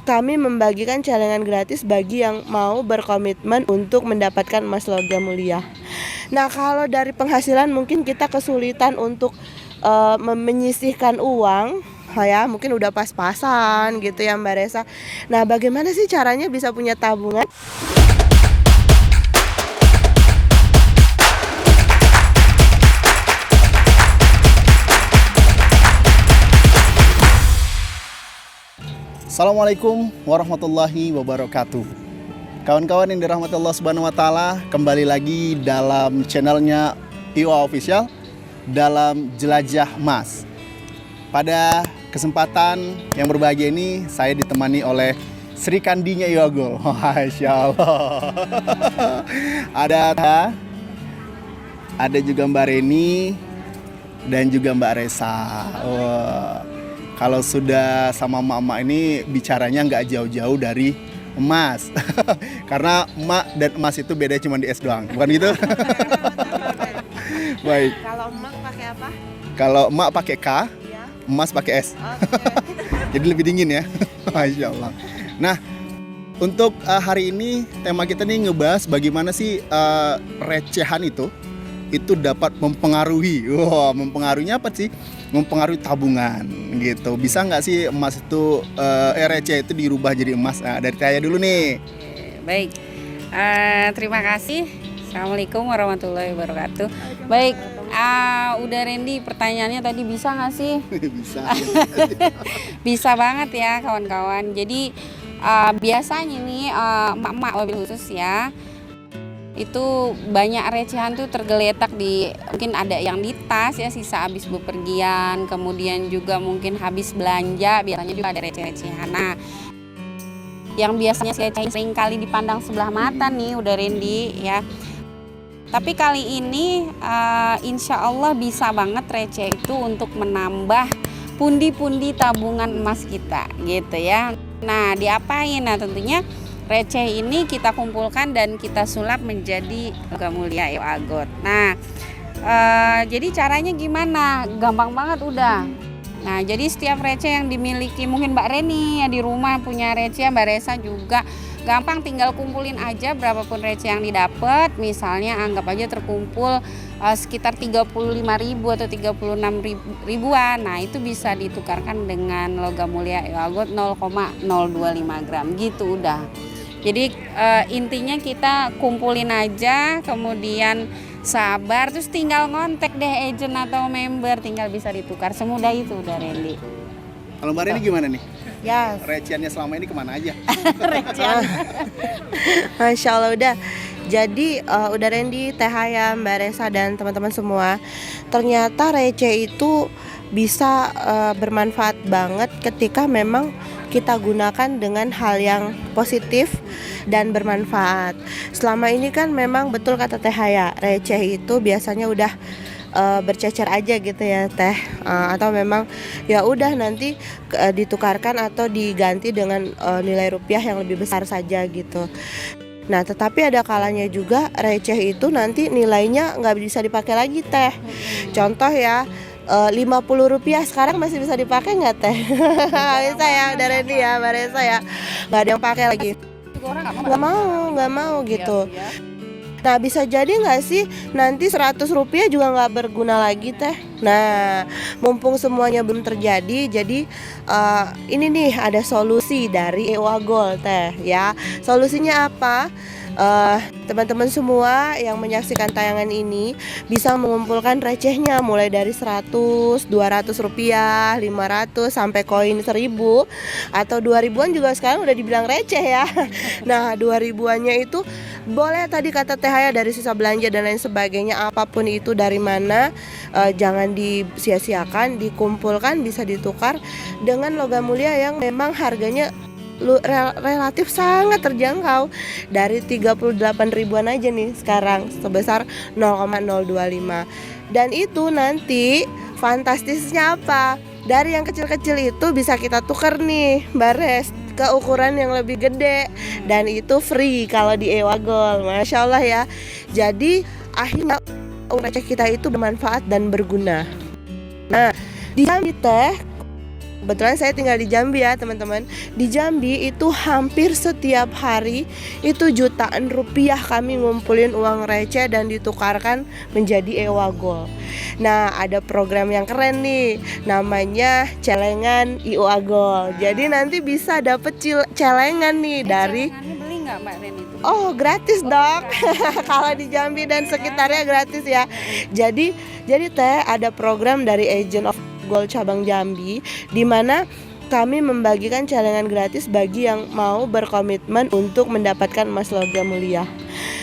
kami membagikan celengan gratis bagi yang mau berkomitmen untuk mendapatkan emas logam mulia. Nah, kalau dari penghasilan mungkin kita kesulitan untuk menyisihkan uang, ya mungkin udah pas-pasan gitu ya Mbak Resa. Nah, bagaimana sih caranya bisa punya tabungan? Assalamualaikum warahmatullahi wabarakatuh. Kawan-kawan yang dirahmati Allah Subhanahu wa taala, kembali lagi dalam channelnya IWA Official dalam Jelajah Emas. Pada kesempatan yang berbahagia ini saya ditemani oleh Sri Kandinya IWA Gold. Masya Allah. Ada juga Mbak Reni dan juga Mbak Resa. Kalau sudah sama emak-emak ini bicaranya nggak jauh-jauh dari emas. Karena emak dan emas itu beda cuma di es doang, bukan gitu? Baik. Kalau emak pakai apa? Kalau emak pakai K, Ya. emas pakai S. Okay. Jadi lebih dingin ya. Masya Allah. Nah, untuk hari ini tema kita nih ngebahas bagaimana sih recehan itu dapat mempengaruhi. Wah, mempengaruhinya apa sih? Mempengaruhi tabungan gitu. Bisa nggak sih emas itu receh itu dirubah jadi emas? Nah, dari saya dulu nih. Baik, terima kasih. Assalamualaikum warahmatullahi wabarakatuh. Baik, udah Randy, pertanyaannya tadi bisa nggak sih? Bisa. Bisa banget ya kawan-kawan. Jadi biasanya nih emak-emak mobil khusus ya, itu banyak recehan tuh tergeletak di, mungkin ada yang di tas ya, sisa habis bepergian, kemudian juga mungkin habis belanja, biasanya juga ada receh-recehan. Nah, yang biasanya sering kali dipandang sebelah mata nih udah Randy ya, tapi kali ini insya Allah bisa banget receh itu untuk menambah pundi-pundi tabungan emas kita gitu ya. Nah, diapain? Nah, tentunya receh ini kita kumpulkan dan kita sulap menjadi logam mulia IWA Gold. Nah, jadi caranya gimana? Gampang banget udah. Nah, jadi setiap receh yang dimiliki mungkin Mbak Reni ya di rumah punya receh, Mbak Resa juga gampang, tinggal kumpulin aja berapapun receh yang didapat. Misalnya anggap aja terkumpul sekitar 35.000 atau 36.000-an. Nah, itu bisa ditukarkan dengan logam mulia IWA Gold 0,025 gram gitu udah. Jadi intinya kita kumpulin aja, kemudian sabar, terus tinggal ngontek deh agent atau member, tinggal bisa ditukar, semudah itu udah Randy. Kalau Mbak Reni gimana nih? Ya. Recehannya selama ini kemana aja? Recehan. Masya Allah udah. Jadi udah Randy, Teh Haya, Mbak Resa dan teman-teman semua, ternyata receh itu bisa bermanfaat banget ketika memang kita gunakan dengan hal yang positif dan bermanfaat. Selama ini kan memang betul kata Teh Haya, receh itu biasanya udah bercecer aja gitu ya Teh, atau memang ya udah nanti ditukarkan atau diganti dengan nilai rupiah yang lebih besar saja gitu. Nah, tetapi ada kalanya juga receh itu nanti nilainya nggak bisa dipakai lagi Teh. Contoh ya, 50 rupiah sekarang masih bisa dipakai nggak Teh? Nggak bisa ya, udah Randy ya, Mbak Resa ya, nggak ada yang pakai lagi. Nggak mau gitu. Nah, bisa jadi nggak sih nanti 100 rupiah juga nggak berguna lagi Teh. Nah, mumpung semuanya belum terjadi, jadi ini nih ada solusi dari IWA Gold Teh ya. Solusinya apa? Teman-teman semua yang menyaksikan tayangan ini bisa mengumpulkan recehnya mulai dari 100, 200 rupiah, 500 sampai koin 1000 atau 2000-an juga sekarang udah dibilang receh ya. Nah, 2000-annya itu boleh tadi kata Teh Haya dari sisa belanja dan lain sebagainya, apapun itu dari mana, jangan disia-siakan, dikumpulkan, bisa ditukar dengan logam mulia yang memang harganya relatif sangat terjangkau, dari 38 ribuan aja nih sekarang sebesar 0,025. Dan itu nanti fantastisnya apa? Dari yang kecil-kecil itu bisa kita tukar nih Mbak Res ke ukuran yang lebih gede, dan itu free kalau di IWA Gold. Masya Allah ya. Jadi akhirnya receh kita itu bermanfaat dan berguna. Nah, di Teh kebetulan saya tinggal di Jambi ya teman-teman. Di Jambi itu hampir setiap hari itu jutaan rupiah kami ngumpulin uang receh dan ditukarkan menjadi Ewa Gold. Nah, ada program yang keren nih, namanya celengan IOA Gold. Jadi nanti bisa dapet celengan nih dari Celengannya beli nggak Mbak Ren itu? Oh, gratis dong. Kalau di Jambi dan sekitarnya gratis ya. Jadi Teh ada program dari Agent of Gold cabang Jambi di mana kami membagikan celengan gratis bagi yang mau berkomitmen untuk mendapatkan emas logam mulia.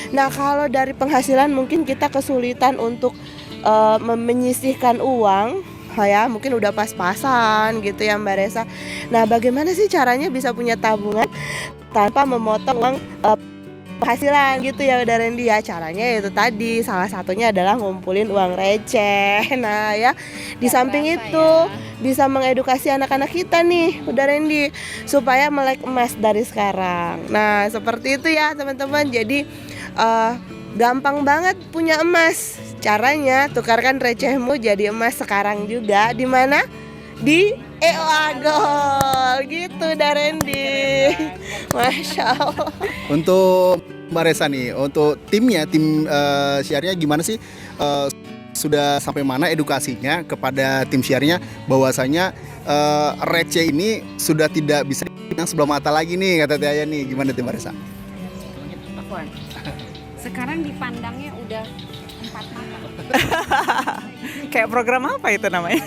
Nah, kalau dari penghasilan mungkin kita kesulitan untuk menyisihkan uang, ya mungkin udah pas-pasan gitu ya Mbak Resa. Nah, bagaimana sih caranya bisa punya tabungan tanpa memotong uang penghasilan gitu ya udah Randy ya? Caranya itu tadi, salah satunya adalah ngumpulin uang receh. Nah ya, di samping itu bisa mengedukasi anak-anak kita nih udah Randy supaya melek emas dari sekarang. Nah seperti itu ya teman-teman. Jadi gampang banget punya emas. Caranya tukarkan recehmu jadi emas sekarang juga. Di mana? Di EOA Gold gitu Darendi. Masya Allah. Untuk Mbak Resa nih, untuk timnya, tim syiarnya gimana sih? Sudah sampai mana edukasinya kepada tim syiarnya bahwasanya receh ini sudah tidak bisa dipandang sebelah mata lagi nih, kata Teh nih. Gimana Mbak Resa? Sekarang dipandangnya udah 4 mata. Kayak program apa itu namanya?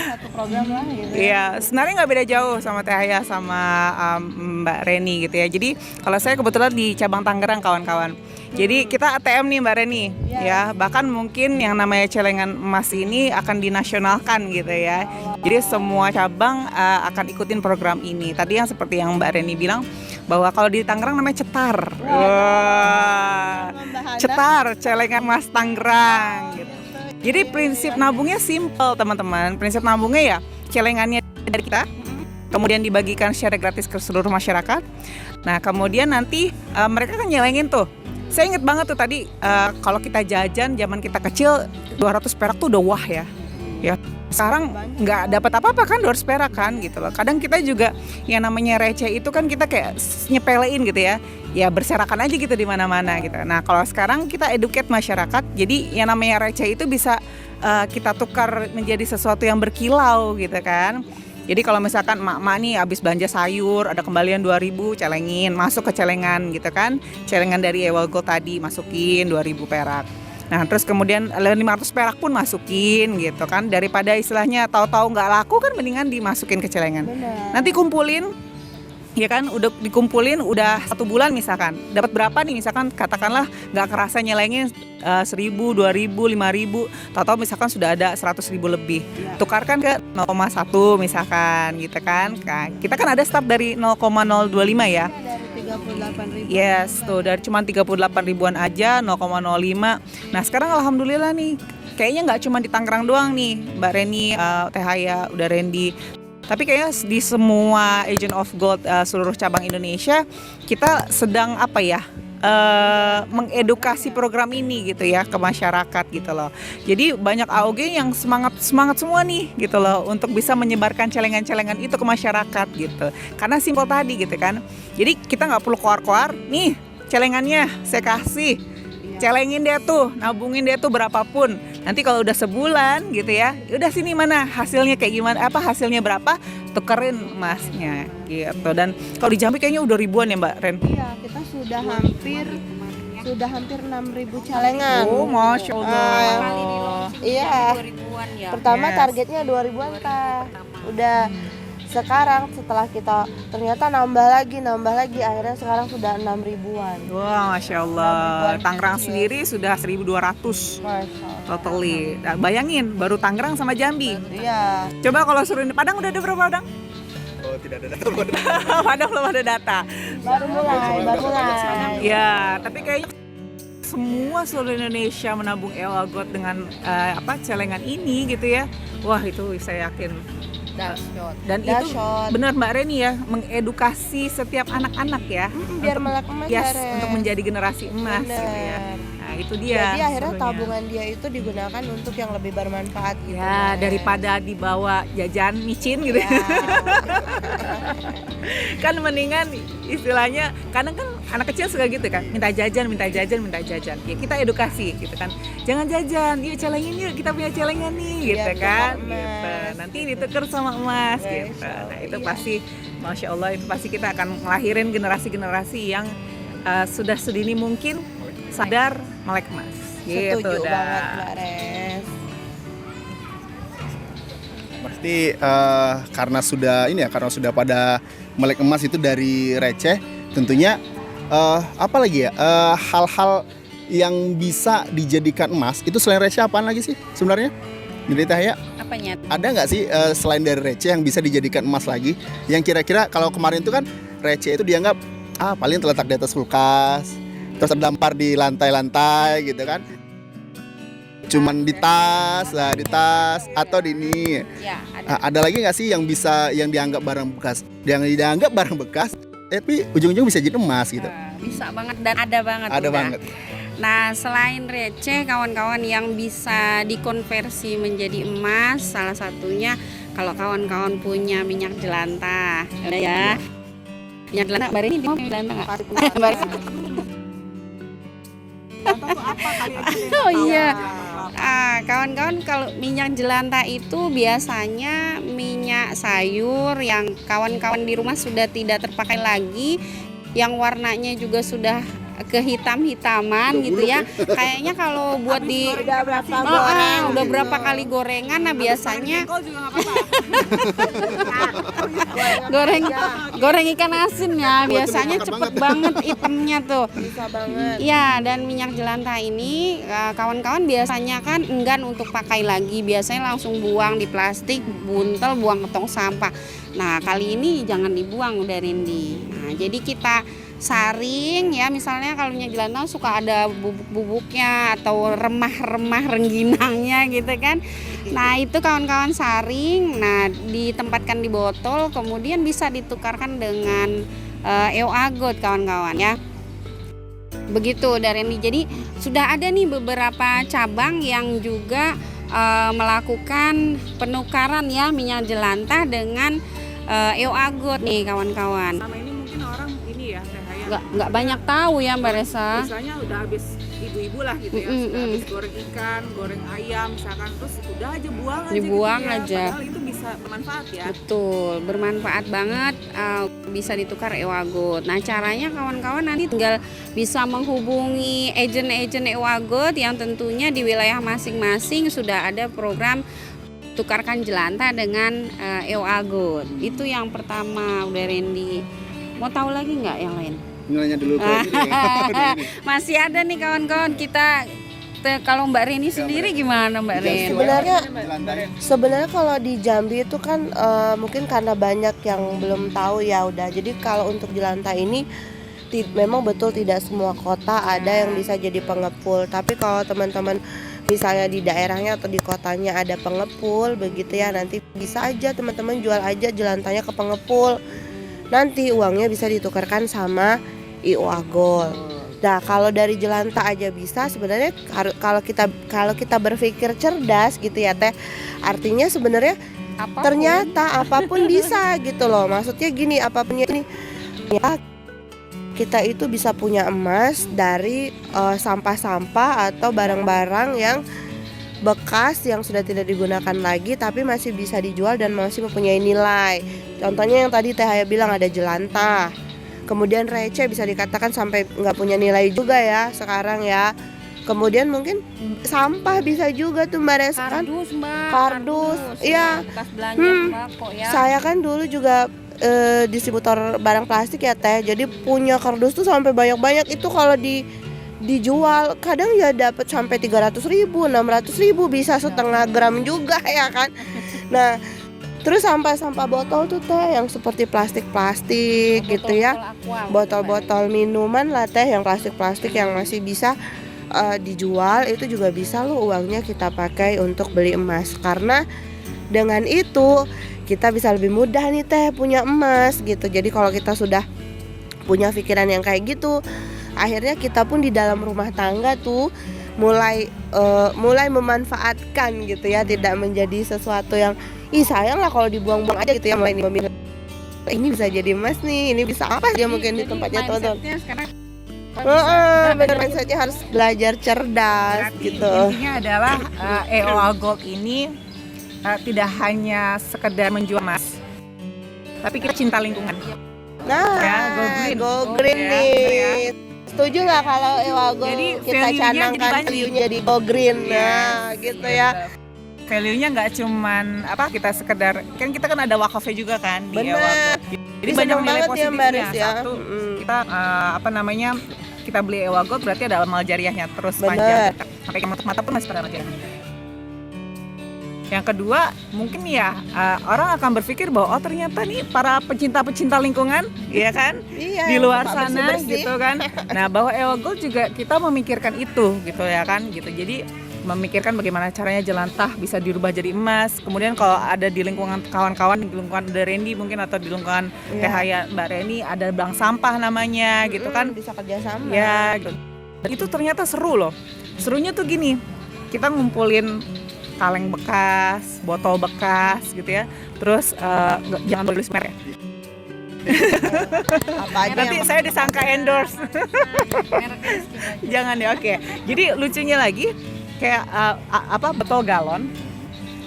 Satu program lah gitu. Iya, sebenarnya nggak beda jauh sama Teh Haya sama Mbak Reni gitu ya. Jadi kalau saya kebetulan di cabang Tangerang kawan-kawan. Jadi kita ATM nih Mbak Reni, ya. Bahkan mungkin yang namanya celengan emas ini akan dinasionalkan gitu ya. Jadi semua cabang akan ikutin program ini. Tadi yang seperti yang Mbak Reni bilang bahwa kalau di Tangerang namanya cetar. Wah, cetar celengan emas Tangerang gitu. Jadi prinsip nabungnya simple teman-teman. Prinsip nabungnya ya celengannya dari kita, kemudian dibagikan secara gratis ke seluruh masyarakat. Nah kemudian nanti mereka kan nyelengin tuh. Saya inget banget tuh tadi kalau kita jajan zaman kita kecil 200 perak tuh udah wah ya. Ya sekarang nggak dapat apa-apa kan 200 perak kan gitu loh. Kadang kita juga yang namanya receh itu kan kita kayak nyepelein gitu ya. Ya berserakan aja gitu di mana-mana gitu. Nah kalau sekarang kita educate masyarakat, jadi yang namanya receh itu bisa kita tukar menjadi sesuatu yang berkilau gitu kan. Jadi kalau misalkan emak-emak nih habis belanja sayur, ada kembalian 2.000, celengin, masuk ke celengan gitu kan. Celengan dari EOA Gold tadi masukin 2.000 perak. Nah terus kemudian 500 perak pun masukin gitu kan. Daripada istilahnya tahu-tahu nggak laku kan mendingan dimasukin ke celengan. Benar. Nanti kumpulin, ya kan, udah dikumpulin udah 1 bulan misalkan. Dapat berapa nih misalkan katakanlah nggak kerasa nyelengin 1.000, 2.000, 5.000, tahu-tahu misalkan sudah ada 100.000 lebih. Tukarkan ke 0,1 misalkan gitu kan. Nah, kita kan ada start dari 0,025 ya. Dari 38.000. Yes, tuh dari cuma 38 ribuan aja 0,05. Nah, sekarang alhamdulillah nih. Kayaknya nggak cuma di Tangerang doang nih, Mbak Reni, Teh Haya, udah Randy. Tapi kayaknya di semua Agent of Gold seluruh cabang Indonesia kita sedang apa ya? Mengedukasi program ini gitu ya ke masyarakat gitu loh. Jadi banyak AOG yang semangat semua nih gitu loh untuk bisa menyebarkan celengan-celengan itu ke masyarakat gitu. Karena simpel tadi gitu kan. Jadi kita nggak perlu koar-koar. Nih celengannya saya kasih. Celengin dia tuh, nabungin dia tuh berapapun. Nanti kalau udah sebulan gitu ya, udah sini mana hasilnya kayak gimana, apa hasilnya berapa, tukerin emasnya gitu. Dan kalau di Jambi kayaknya udah ribuan ya Mbak Ren. Iya, kita sudah hampir 6.000 celengan. Oh, Masya Allah. Kali di launching Iya. 2000-an ya. Pertama Yes. targetnya 2000-an Kak. Udah sekarang setelah kita ternyata nambah lagi akhirnya sekarang sudah 6.000-an. Wah, Masya Allah. Tangerang sendiri sudah 1.200 Masya Allah. totally. Nah, bayangin, baru Tangerang sama Jambi. Iya. Coba kalau suruh ini Padang udah ada berapa Padang? Oh, tidak ada data. Padang belum ada data. Baru mulai. Ya, tapi kayaknya semua seluruh Indonesia menabung EOA Gold dengan celengan ini gitu ya. Wah, itu saya yakin. Dan itu Dahsyat. benar Mbak Reni ya, mengedukasi setiap anak-anak ya. Biar melek emas Yes, ya, Ren. untuk menjadi generasi emas gitu ya. Bener. Nah, itu dia. Jadi akhirnya serunya. tabungan dia itu digunakan untuk yang lebih bermanfaat gitu. Ya, Mbak. daripada dibawa jajan micin gitu. Ya. Kan mendingan istilahnya, kadang kan anak kecil suka gitu kan, minta jajan. Ya kita edukasi gitu kan. Jangan jajan, yuk celengin yuk, kita punya celengan nih gitu Iya, kan. tukar Gitu. emas. Nanti ditukar sama emas Ya, gitu. insya Allah, Nah, itu iya. pasti Masya Allah, itu pasti kita akan ngelahirin generasi-generasi yang sudah sedini mungkin sadar melek emas. Gitu Setuju dah. banget Mbak Res. Berarti karena sudah pada melek emas itu dari receh, tentunya apa lagi ya, hal-hal yang bisa dijadikan emas itu selain receh apaan lagi sih sebenarnya? Jadi Tahya, Apanya? ada nggak sih selain dari receh yang bisa dijadikan emas lagi? Yang kira-kira kalau kemarin itu kan receh itu dianggap paling terletak di atas kulkas, terus terdampar di lantai-lantai gitu kan? Cuman di tas atau di ini. Ya, ada. Ada lagi nggak sih yang dianggap barang bekas? Yang dianggap barang bekas, tapi ujung-ujung bisa jadi emas gitu. Bisa banget dan ada banget. Ada udah. banget. Nah, selain receh, kawan-kawan yang bisa dikonversi menjadi emas, salah satunya kalau kawan-kawan punya minyak jelantah, ada ya. Minyak jelantah, Mbak Rini mau minyak jelantah nggak? Mbak Rini. Oh iya. Kawan-kawan kalau minyak jelantah itu biasanya minyak sayur yang kawan-kawan di rumah sudah tidak terpakai lagi, yang warnanya juga sudah kehitam-hitaman gitu ya. Kayaknya kalau buat di Udah berapa goreng? udah berapa kali gorengan, nah biasanya goreng ikan asin ya, biasanya bakar cepet banget. banget hitamnya tuh. Bisa banget. Ya, dan minyak jelantah ini kawan-kawan biasanya kan enggan untuk pakai lagi, biasanya langsung buang di plastik, buntel, buang ke tong sampah. Nah, kali ini jangan dibuang udah Rindy. Nah, jadi kita saring ya, misalnya kalau minyak jelantah suka ada bubuk-bubuknya atau remah-remah rengginangnya gitu kan. Nah, itu kawan-kawan saring, nah ditempatkan di botol, kemudian bisa ditukarkan dengan EO Agot kawan-kawan ya. Begitu dari ini. Jadi sudah ada nih beberapa cabang yang juga melakukan penukaran ya minyak jelantah dengan EO Agot nih kawan-kawan. Sama ini mungkin orang ini ya, Nggak banyak tahu ya Mbak Resa. biasanya udah habis ibu-ibu lah gitu ya, sudah habis goreng ikan, goreng ayam misalkan, terus udah aja buang aja Dibuang gitu ya. aja. Padahal itu bisa bermanfaat ya. Betul, bermanfaat banget, bisa ditukar EO Agot. Nah, caranya kawan-kawan nanti tinggal bisa menghubungi agen-agen EO Agot yang tentunya di wilayah masing-masing sudah ada program tukarkan jelantah dengan EO Agot. Itu yang pertama, udah Randy. Mau tahu lagi nggak yang lain? Nilainya dulu Mbak Rini. Masih ada nih kawan-kawan kita. Kalau Mbak Rini sendiri gimana Mbak Rini? Sebenarnya kalau di Jambi itu kan mungkin karena banyak yang belum tahu ya udah. Jadi kalau untuk jelantah ini memang betul tidak semua kota ada yang bisa jadi pengepul. Tapi kalau teman-teman misalnya di daerahnya atau di kotanya ada pengepul begitu ya, nanti bisa aja teman-teman jual aja jelantahnya ke pengepul. Nanti uangnya bisa ditukarkan sama EO Agot. Nah, kalau dari jelantah aja bisa, sebenarnya kalau kita berpikir cerdas gitu ya Teh, artinya sebenarnya ternyata apapun bisa gitu loh. Maksudnya gini, apapun ini ya, kita itu bisa punya emas dari sampah-sampah atau barang-barang yang bekas yang sudah tidak digunakan lagi tapi masih bisa dijual dan masih mempunyai nilai. Contohnya yang tadi Teh Haya bilang ada jelantah. Kemudian receh bisa dikatakan sampai nggak punya nilai juga ya sekarang ya. Kemudian mungkin sampah bisa juga tuh Mbak Res kan. Kardus Mbak. Kardus, iya. Bekas belanja sembako ya. Saya kan dulu juga distributor barang plastik ya Teh. Jadi punya kardus tuh sampai banyak-banyak. Itu kalau dijual kadang ya dapat sampai 300.000, 600.000, bisa setengah gram juga ya kan. Nah, terus sampah-sampah botol tuh Teh yang seperti plastik-plastik gitu ya. Botol-botol minuman lah Teh yang plastik-plastik yang masih bisa dijual, itu juga bisa loh uangnya kita pakai untuk beli emas. Karena dengan itu kita bisa lebih mudah nih Teh punya emas gitu. Jadi kalau kita sudah punya pikiran yang kayak gitu, akhirnya kita pun di dalam rumah tangga tuh mulai memanfaatkan gitu ya, tidak menjadi sesuatu yang sayang lah kalau dibuang-buang aja gitu ya, mulai memilih ini bisa jadi emas nih, ini bisa apa dia mungkin di tempatnya teman-teman. Bener, mindsetnya harus belajar cerdas Berarti gitu. intinya adalah EOA Gold ini tidak hanya sekedar menjual emas, tapi kita cinta lingkungan. Nah, Ya, go green. green Ya, nih. bener ya. Setuju nggak kalau Ewago Jadi kita value-nya jadi canangkan banyak. value-nya di go green, nah gitu ya. Value-nya nggak cuman kita sekedar, kan kita kan ada wakafnya juga kan di Bener. EOA Gold. Jadi Seneng banyak nilai banget ya, positifnya. Mbak Res ya. Satu, Mm. kita kita beli EOA Gold berarti ada amal jariahnya terus Bener. panjang. Sampai kiamat mata pun masih pada amal jariah. Yang kedua, mungkin ya orang akan berpikir bahwa oh ternyata nih para pecinta-pecinta lingkungan, ya kan, Iya, di luar Pak, sana bersih-bersih. gitu kan. Nah, bahwa EOA Gold juga kita memikirkan itu gitu ya kan, gitu. Jadi memikirkan bagaimana caranya jelantah bisa dirubah jadi emas. Kemudian kalau ada di lingkungan kawan-kawan, di lingkungan ada Randy mungkin atau di lingkungan Iya. Tehaya Mbak Reni ada bank sampah namanya gitu kan. Bisa kerjasama. Ya, gitu. Itu ternyata seru loh. Serunya tuh gini, kita ngumpulin kaleng bekas, botol bekas gitu ya. Terus jangan boleh tulis merek. Apa aja Nanti yang saya disangka endorse. Jangan ya, oke. Jadi lucunya lagi kayak botol galon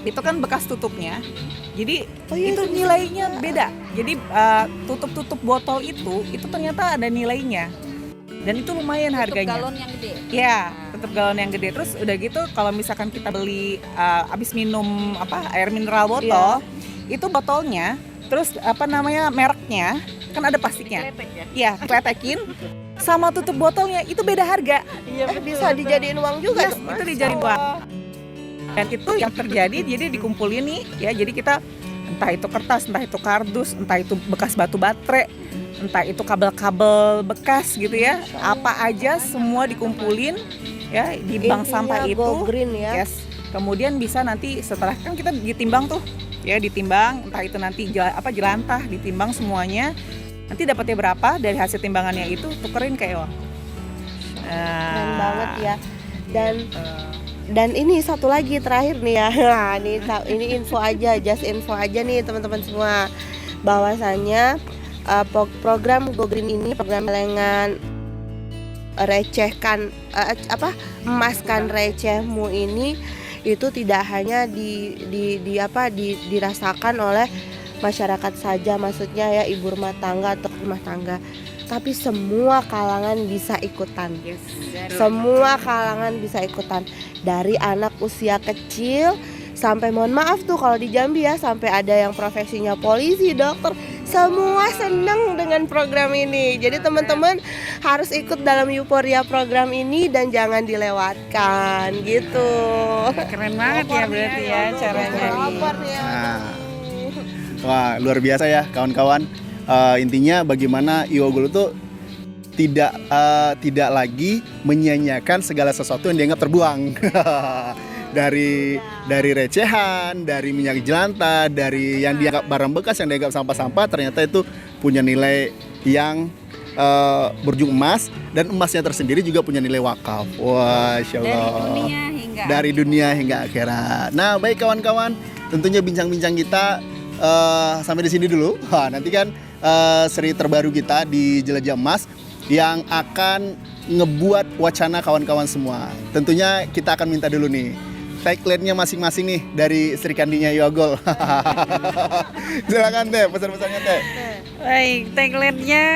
itu kan bekas tutupnya. Jadi Oh iya, itu itu nilainya beda. Jadi tutup-tutup botol itu ternyata ada nilainya. Dan itu lumayan harganya. Galon yang gede. Ya, tetap galon yang gede. Terus udah gitu kalau misalkan kita beli habis minum air mineral botol, itu botolnya, terus mereknya kan ada plastiknya. Iya, kletekin sama tutup botolnya itu beda harga. Iya, bisa dijadiin uang juga Yes, tuh, Mas. itu dijadiin uang. Dan itu yang terjadi, jadi dikumpulin nih ya. Jadi kita entah itu kertas, entah itu kardus, entah itu bekas batu baterai, entah itu kabel-kabel bekas gitu ya, apa aja semua dikumpulin ya di bank Intinya sampah itu. go green ya. Yes. Kemudian bisa nanti setelah kan kita ditimbang tuh, ya ditimbang, entah itu nanti jelantah, ditimbang semuanya. Nanti dapatnya berapa dari hasil timbangannya itu tukerin ke EOA. Keren banget ya. Dan ini satu lagi terakhir nih ya. Nah, ini info aja, just info aja nih teman-teman semua. Bahwasannya program Go Green ini, program pelengan recehkan emaskan recehmu ini, itu tidak hanya dirasakan oleh masyarakat saja, maksudnya ya ibu rumah tangga atau rumah tangga, tapi semua kalangan bisa ikutan. Semua kalangan bisa ikutan, dari anak usia kecil sampai, mohon maaf tuh kalau di Jambi ya, sampai ada yang profesinya polisi, dokter, semua senang dengan program ini. Jadi teman-teman harus ikut dalam euforia program ini dan jangan dilewatkan gitu. Keren banget ya berarti ya caranya nih. Nah, wah luar biasa ya kawan-kawan. Intinya bagaimana EOA Gold itu tidak lagi menyia-nyiakan segala sesuatu yang dianggap terbuang. dari recehan, dari minyak jelantah, dari yang dianggap barang bekas, yang dianggap sampah-sampah, ternyata itu punya nilai yang berujung emas, dan emasnya tersendiri juga punya nilai wakaf. Wah, Insya Allah. Dari dunia hingga akhirat. Nah, baik kawan-kawan, tentunya bincang-bincang kita sampai di sini dulu. Wah, nanti kan seri terbaru kita di Jelajah Emas yang akan ngebuat wacana kawan-kawan semua. Tentunya kita akan minta dulu nih tagline-nya masing-masing nih dari Sri Kandinya EOA Gold. Silakan Teh, pesan-pesannya Teh. Baik, tagline-nya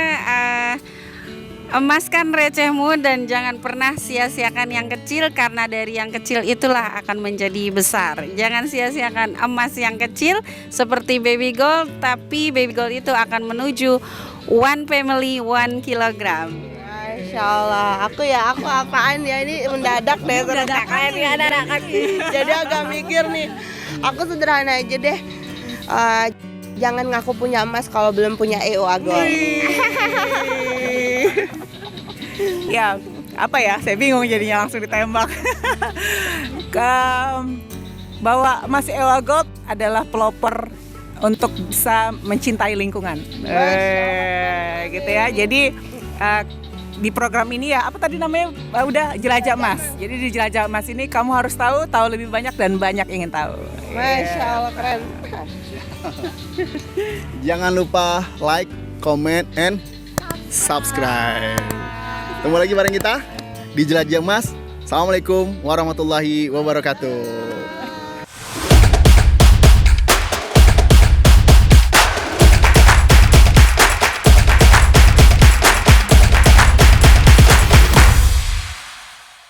emaskan recehmu dan jangan pernah sia-siakan yang kecil, karena dari yang kecil itulah akan menjadi besar. Jangan sia-siakan emas yang kecil seperti baby gold, tapi baby gold itu akan menuju one family 1 kilogram. Masya Allah, aku apaan ya, ini mendadak deh, jadi agak mikir nih. Aku sederhana aja deh, jangan ngaku punya emas kalau belum punya EOA Gold. Ya, saya bingung jadinya langsung ditembak. Bahwa Mas EOA Gold adalah pelopor untuk bisa mencintai lingkungan. Gitu ya. Jadi di program ini ya apa tadi namanya udah Jelajah Emas. Jadi di Jelajah Emas ini kamu harus tahu lebih banyak dan banyak ingin tahu. Masya Allah, keren. Jangan lupa like, comment, and subscribe. Ketemu lagi bareng kita di Jelajah Emas. Assalamualaikum warahmatullahi wabarakatuh.